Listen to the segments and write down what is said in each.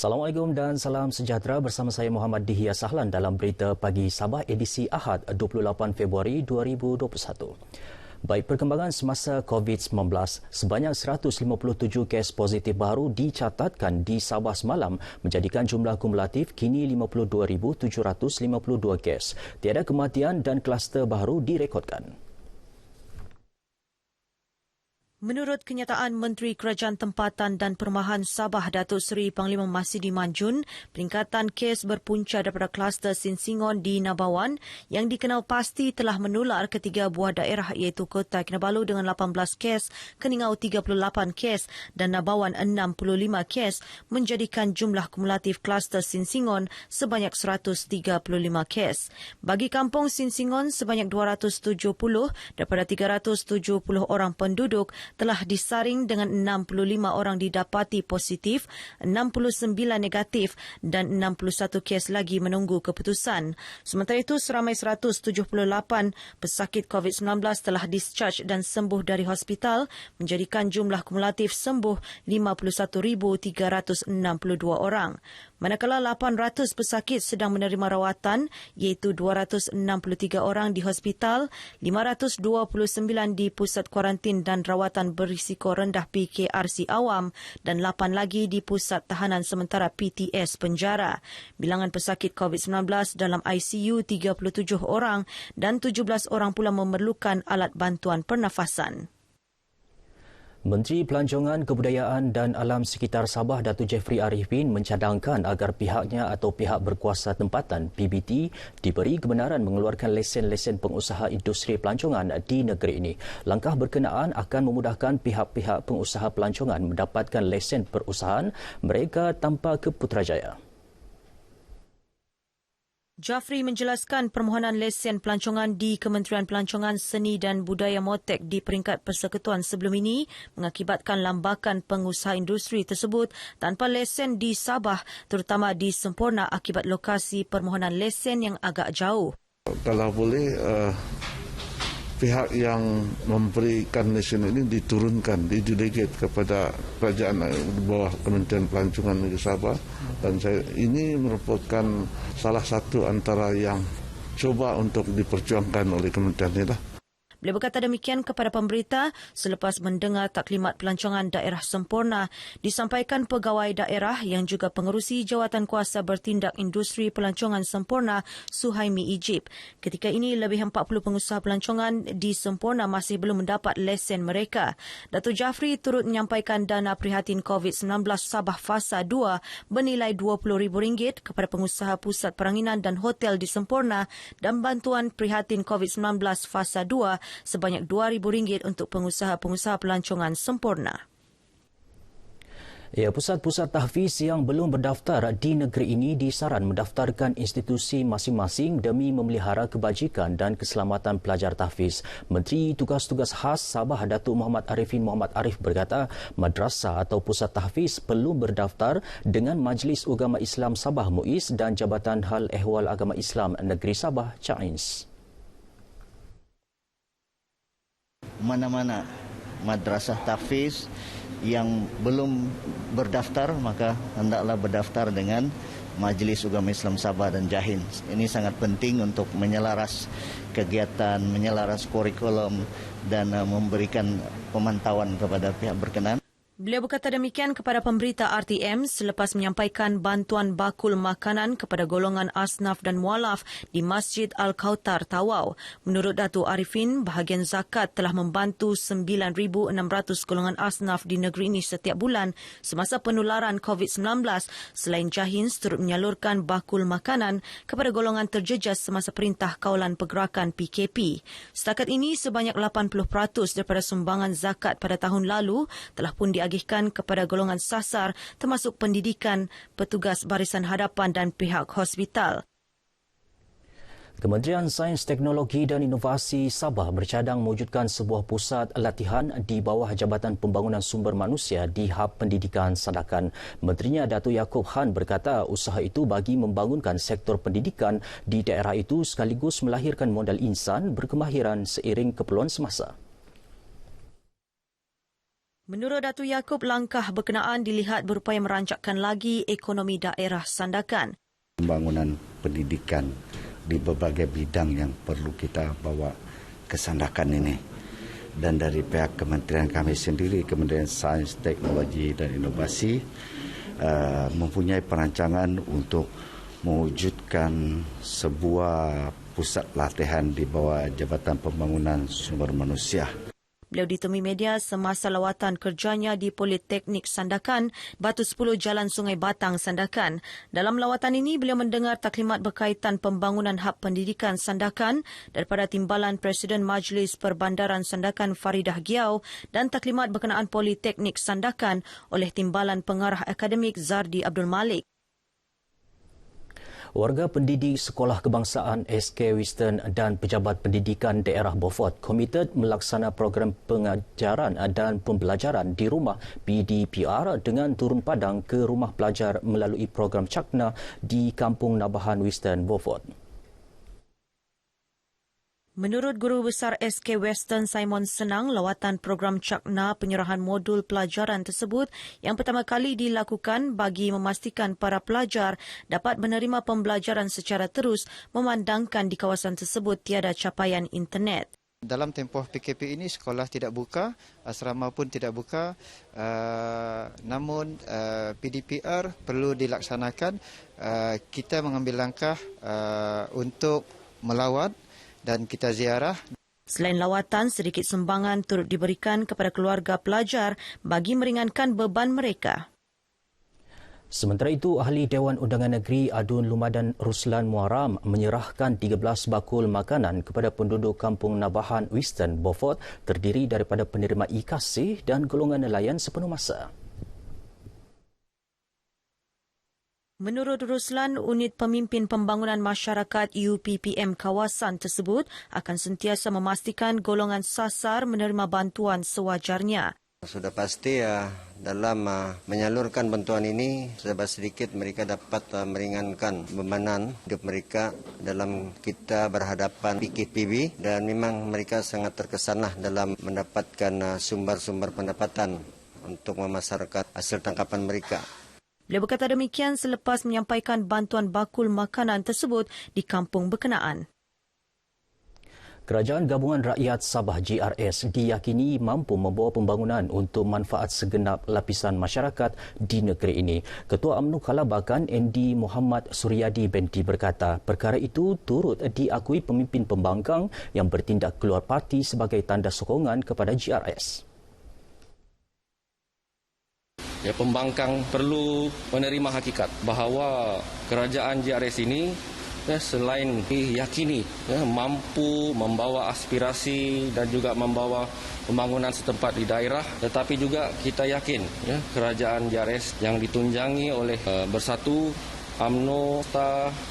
Assalamualaikum dan salam sejahtera, bersama saya Muhammad Dihya Sahlan dalam Berita Pagi Sabah edisi Ahad 28 Februari 2021. Baik, perkembangan semasa COVID-19, sebanyak 157 kes positif baru dicatatkan di Sabah semalam menjadikan jumlah kumulatif kini 52,752 kes. Tiada kematian dan kluster baru direkodkan. Menurut kenyataan Menteri Kerajaan Tempatan dan Perumahan Sabah Datuk Seri Panglima Masidi Manjun, peningkatan kes berpunca daripada kluster Sinsingon di Nabawan yang dikenal pasti telah menular ke 3 buah daerah iaitu Kota Kinabalu dengan 18 kes, Keningau 38 kes dan Nabawan 65 kes menjadikan jumlah kumulatif kluster Sinsingon sebanyak 135 kes. Bagi kampung Sinsingon, sebanyak 270 daripada 370 orang penduduk telah disaring dengan 65 orang didapati positif, 69 negatif dan 61 kes lagi menunggu keputusan. Sementara itu, seramai 178 pesakit COVID-19 telah discharge dan sembuh dari hospital menjadikan jumlah kumulatif sembuh 51,362 orang. Manakala 800 pesakit sedang menerima rawatan iaitu 263 orang di hospital, 529 di pusat kuarantin dan rawatan berisiko rendah PKRC awam dan 8 lagi di pusat tahanan sementara PTS penjara. Bilangan pesakit COVID-19 dalam ICU 37 orang dan 17 orang pula memerlukan alat bantuan pernafasan. Menteri Pelancongan, Kebudayaan dan Alam Sekitar Sabah Datuk Jeffrey Arifin mencadangkan agar pihaknya atau pihak berkuasa tempatan PBT diberi kebenaran mengeluarkan lesen-lesen pengusaha industri pelancongan di negeri ini. Langkah berkenaan akan memudahkan pihak-pihak pengusaha pelancongan mendapatkan lesen perusahaan mereka tanpa ke Putrajaya. Jafri menjelaskan permohonan lesen pelancongan di Kementerian Pelancongan Seni dan Budaya Motek di peringkat persekutuan sebelum ini mengakibatkan lambakan pengusaha industri tersebut tanpa lesen di Sabah, terutama di Semporna akibat lokasi permohonan lesen yang agak jauh. Kalau boleh, pihak yang memberikan lesen ini diturunkan, didelegate kepada kerajaan di bawah Kementerian Pelancongan Negeri Sabah, dan ini merupakan salah satu antara yang coba untuk diperjuangkan oleh kementerian ini. Beliau berkata demikian kepada pemberita selepas mendengar taklimat pelancongan daerah Semporna disampaikan pegawai daerah yang juga pengerusi Jawatan Kuasa Bertindak Industri Pelancongan Semporna, Suhaimi Ijib. Ketika ini, lebih 40 pengusaha pelancongan di Semporna masih belum mendapat lesen mereka. Datuk Jafri turut menyampaikan dana prihatin COVID-19 Sabah Fasa 2 bernilai RM20,000 kepada pengusaha pusat peranginan dan hotel di Semporna dan bantuan prihatin COVID-19 Fasa 2 sebanyak RM2,000 untuk pengusaha-pengusaha pelancongan Semporna. Pusat-pusat tahfiz yang belum berdaftar di negeri ini disaran mendaftarkan institusi masing-masing demi memelihara kebajikan dan keselamatan pelajar tahfiz. Menteri Tugas-Tugas Khas Sabah Datuk Muhammad Arifin Muhammad Arif berkata, madrasah atau pusat tahfiz perlu berdaftar dengan Majlis Ugama Islam Sabah MUIS dan Jabatan Hal Ehwal Agama Islam Negeri Sabah CAINS. Mana-mana madrasah tahfiz yang belum berdaftar, maka hendaklah berdaftar dengan Majlis Ugama Islam Sabah dan JAHIN. Ini sangat penting untuk menyelaras kegiatan, menyelaras kurikulum dan memberikan pemantauan kepada pihak berkenaan. Beliau berkata demikian kepada pemberita RTM selepas menyampaikan bantuan bakul makanan kepada golongan asnaf dan mualaf di Masjid Al-Kautar, Tawau. Menurut Datuk Arifin, bahagian zakat telah membantu 9,600 golongan asnaf di negeri ini setiap bulan semasa penularan COVID-19. Selain JAHIN turut menyalurkan bakul makanan kepada golongan terjejas semasa Perintah Kawalan Pergerakan PKP. Setakat ini, sebanyak 80% daripada sumbangan zakat pada tahun lalu telah pun diagihkan kepada golongan sasar termasuk pendidikan, petugas barisan hadapan dan pihak hospital. Kementerian Sains, Teknologi dan Inovasi Sabah bercadang mewujudkan sebuah pusat latihan di bawah Jabatan Pembangunan Sumber Manusia di Hab Pendidikan Sandakan. Menterinya Datuk Yaakob Han berkata usaha itu bagi membangunkan sektor pendidikan di daerah itu sekaligus melahirkan modal insan berkemahiran seiring keperluan semasa. Menurut Datuk Yaakob, langkah berkenaan dilihat berupaya merancakkan lagi ekonomi daerah Sandakan. Pembangunan pendidikan di berbagai bidang yang perlu kita bawa ke Sandakan ini. Dan dari pihak kementerian kami sendiri, Kementerian Sains, Teknologi dan Inovasi, mempunyai perancangan untuk mewujudkan sebuah pusat latihan di bawah Jabatan Pembangunan Sumber Manusia. Beliau ditemui media semasa lawatan kerjanya di Politeknik Sandakan, Batu 10 Jalan Sungai Batang, Sandakan. Dalam lawatan ini, beliau mendengar taklimat berkaitan pembangunan hab pendidikan Sandakan daripada Timbalan Presiden Majlis Perbandaran Sandakan Faridah Giau dan taklimat berkenaan Politeknik Sandakan oleh Timbalan Pengarah Akademik Zardi Abdul Malik. Warga pendidik Sekolah Kebangsaan SK Western dan pejabat pendidikan daerah Beaufort komited melaksana program pengajaran dan pembelajaran di rumah PDPR dengan turun padang ke rumah pelajar melalui program Cakna di Kampung Nabahan Western Beaufort. Menurut Guru Besar SK Western Simon Senang, lawatan program Cakna penyerahan modul pelajaran tersebut yang pertama kali dilakukan bagi memastikan para pelajar dapat menerima pembelajaran secara terus memandangkan di kawasan tersebut tiada capaian internet. Dalam tempoh PKP ini sekolah tidak buka, asrama pun tidak buka, namun PDPR perlu dilaksanakan. Kita mengambil langkah untuk melawat dan kita ziarah. Selain lawatan, sedikit sumbangan turut diberikan kepada keluarga pelajar bagi meringankan beban mereka. Sementara itu, Ahli Dewan Undangan Negeri Adun Lumadan Ruslan Muaram menyerahkan 13 bakul makanan kepada penduduk Kampung Nabahan Western Beaufort terdiri daripada penerima e-kasih dan golongan nelayan sepenuh masa. Menurut Ruslan, unit pemimpin pembangunan masyarakat UPPM kawasan tersebut akan sentiasa memastikan golongan sasar menerima bantuan sewajarnya. Sudah pasti dalam menyalurkan bantuan ini, sedikit mereka dapat meringankan bebanan hidup mereka dalam kita berhadapan PKPB dan memang mereka sangat terkesanlah dalam mendapatkan sumber-sumber pendapatan untuk memasarkan hasil tangkapan mereka. Beliau berkata demikian selepas menyampaikan bantuan bakul makanan tersebut di kampung berkenaan. Kerajaan Gabungan Rakyat Sabah GRS diyakini mampu membawa pembangunan untuk manfaat segenap lapisan masyarakat di negeri ini. Ketua UMNO Kalabakan ND Muhammad Suryadi Benti berkata perkara itu turut diakui pemimpin pembangkang yang bertindak keluar parti sebagai tanda sokongan kepada GRS. Ya, pembangkang perlu menerima hakikat bahawa kerajaan GRS ini selain diyakini mampu membawa aspirasi dan juga membawa pembangunan setempat di daerah, tetapi juga kita yakin kerajaan GRS yang ditunjangi oleh Bersatu, UMNO,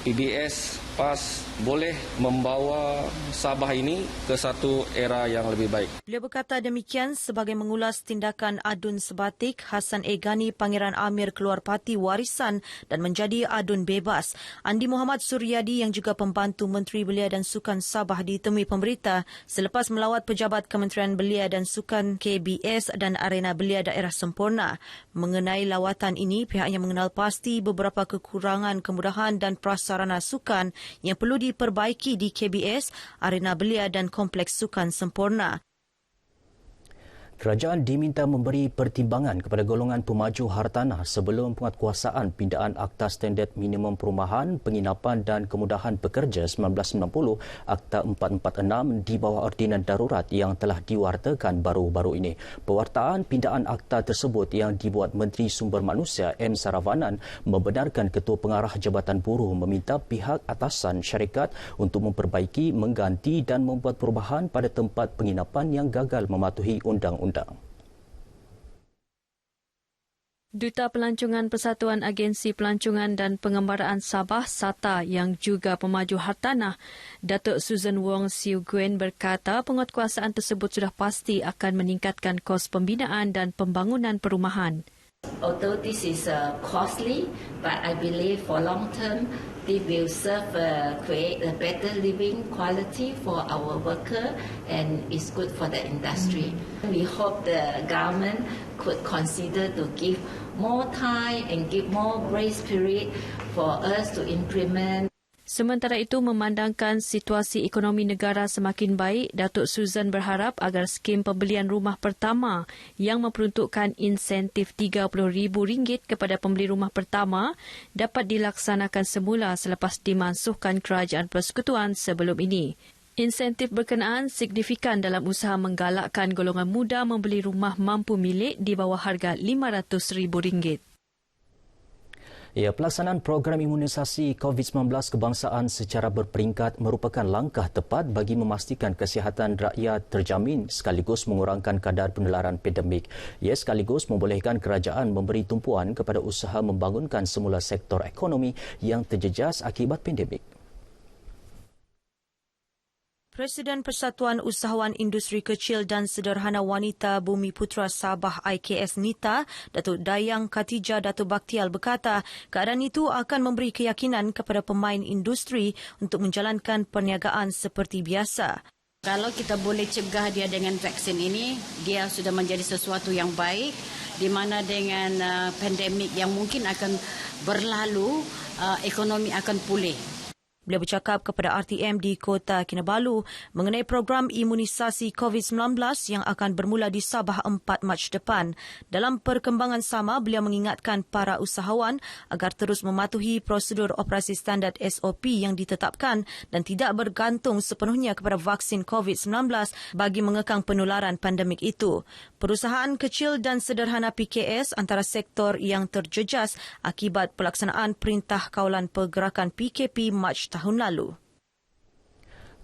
PBS, PAS boleh membawa Sabah ini ke satu era yang lebih baik. Beliau berkata demikian sebagai mengulas tindakan Adun Sebatik, Hassan Egani Pangeran Amir keluar parti warisan dan menjadi adun bebas. Andi Muhammad Suryadi yang juga pembantu Menteri Belia dan Sukan Sabah ditemui pemberita selepas melawat pejabat Kementerian Belia dan Sukan KBS dan Arena Belia Daerah Sempurna. Mengenai lawatan ini, pihaknya mengenal pasti beberapa kekurangan kemudahan dan prasarana sukan yang perlu diperbaiki di KBS, Arena Belia dan Kompleks Sukan Sempurna. Kerajaan diminta memberi pertimbangan kepada golongan pemaju hartanah sebelum penguatkuasaan pindaan Akta Standard Minimum Perumahan, Penginapan dan Kemudahan Pekerja 1990 Akta 446 di bawah Ordinan Darurat yang telah diwartakan baru-baru ini. Pewartaan pindaan akta tersebut yang dibuat Menteri Sumber Manusia M. Saravanan membenarkan Ketua Pengarah Jabatan Buruh meminta pihak atasan syarikat untuk memperbaiki, mengganti dan membuat perubahan pada tempat penginapan yang gagal mematuhi undang-undang. Duta Pelancongan Persatuan Agensi Pelancongan dan Pengembaraan Sabah SATA yang juga pemaju hartanah, Datuk Susan Wong Siu Guen berkata penguatkuasaan tersebut sudah pasti akan meningkatkan kos pembinaan dan pembangunan perumahan. Although this is costly, but I believe for long term, incentive will serve create a better living quality for our worker and is good for the industry. We hope the government could consider to give more time and give more grace period for us to implement. Sementara itu, memandangkan situasi ekonomi negara semakin baik, Datuk Susan berharap agar skim pembelian rumah pertama yang memperuntukkan insentif RM30,000 kepada pembeli rumah pertama dapat dilaksanakan semula selepas dimansuhkan Kerajaan Persekutuan sebelum ini. Insentif berkenaan signifikan dalam usaha menggalakkan golongan muda membeli rumah mampu milik di bawah harga RM500,000. Pelaksanaan program imunisasi COVID-19 kebangsaan secara berperingkat merupakan langkah tepat bagi memastikan kesihatan rakyat terjamin sekaligus mengurangkan kadar penularan pandemik. Ia sekaligus membolehkan kerajaan memberi tumpuan kepada usaha membangunkan semula sektor ekonomi yang terjejas akibat pandemik. Presiden Persatuan Usahawan Industri Kecil dan Sederhana Wanita Bumi Putra Sabah IKS Nita, Datuk Dayang Khatijah Datuk Bakhtiar berkata, keadaan itu akan memberi keyakinan kepada pemain industri untuk menjalankan perniagaan seperti biasa. Kalau kita boleh cegah dia dengan vaksin ini, dia sudah menjadi sesuatu yang baik, di mana dengan pandemik yang mungkin akan berlalu, ekonomi akan pulih. Beliau bercakap kepada RTM di Kota Kinabalu mengenai program imunisasi COVID-19 yang akan bermula di Sabah 4 Mac depan. Dalam perkembangan sama, beliau mengingatkan para usahawan agar terus mematuhi prosedur operasi standard SOP yang ditetapkan dan tidak bergantung sepenuhnya kepada vaksin COVID-19 bagi mengekang penularan pandemik itu. Perusahaan kecil dan sederhana PKS antara sektor yang terjejas akibat pelaksanaan Perintah Kawalan Pergerakan PKP Mac tahun lalu.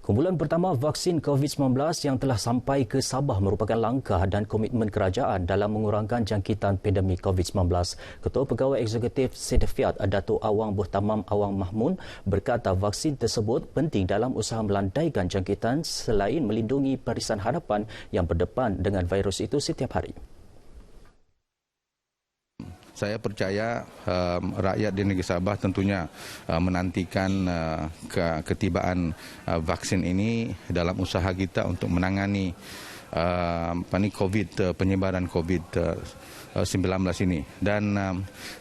Kumpulan pertama vaksin COVID-19 yang telah sampai ke Sabah merupakan langkah dan komitmen kerajaan dalam mengurangkan jangkitan pandemik COVID-19. Ketua Pegawai Eksekutif Sedefiat Datuk Awang Buhtamam Awang Mahmun berkata vaksin tersebut penting dalam usaha melandaikan jangkitan selain melindungi barisan hadapan yang berdepan dengan virus itu setiap hari. Saya percaya rakyat di negeri Sabah tentunya menantikan ketibaan vaksin ini dalam usaha kita untuk menangani penyebaran COVID-19 ini. Dan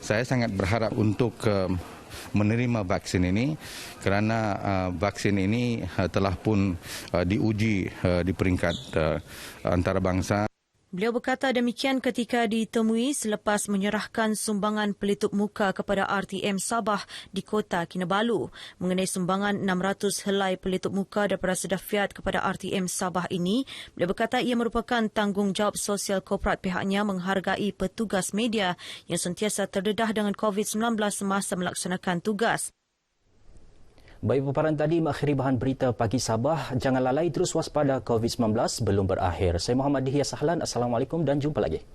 saya sangat berharap untuk menerima vaksin ini kerana vaksin ini telah pun diuji di peringkat antarabangsa. Beliau berkata demikian ketika ditemui selepas menyerahkan sumbangan pelitup muka kepada RTM Sabah di Kota Kinabalu. Mengenai sumbangan 600 helai pelitup muka daripada Sedefiat kepada RTM Sabah ini, beliau berkata ia merupakan tanggungjawab sosial korporat pihaknya menghargai petugas media yang sentiasa terdedah dengan COVID-19 semasa melaksanakan tugas. Baik, paparan tadi mengakhiri bahan berita pagi Sabah. Jangan lalai terus waspada COVID-19 belum berakhir. Saya Muhammad Dihya Sahlan. Assalamualaikum dan jumpa lagi.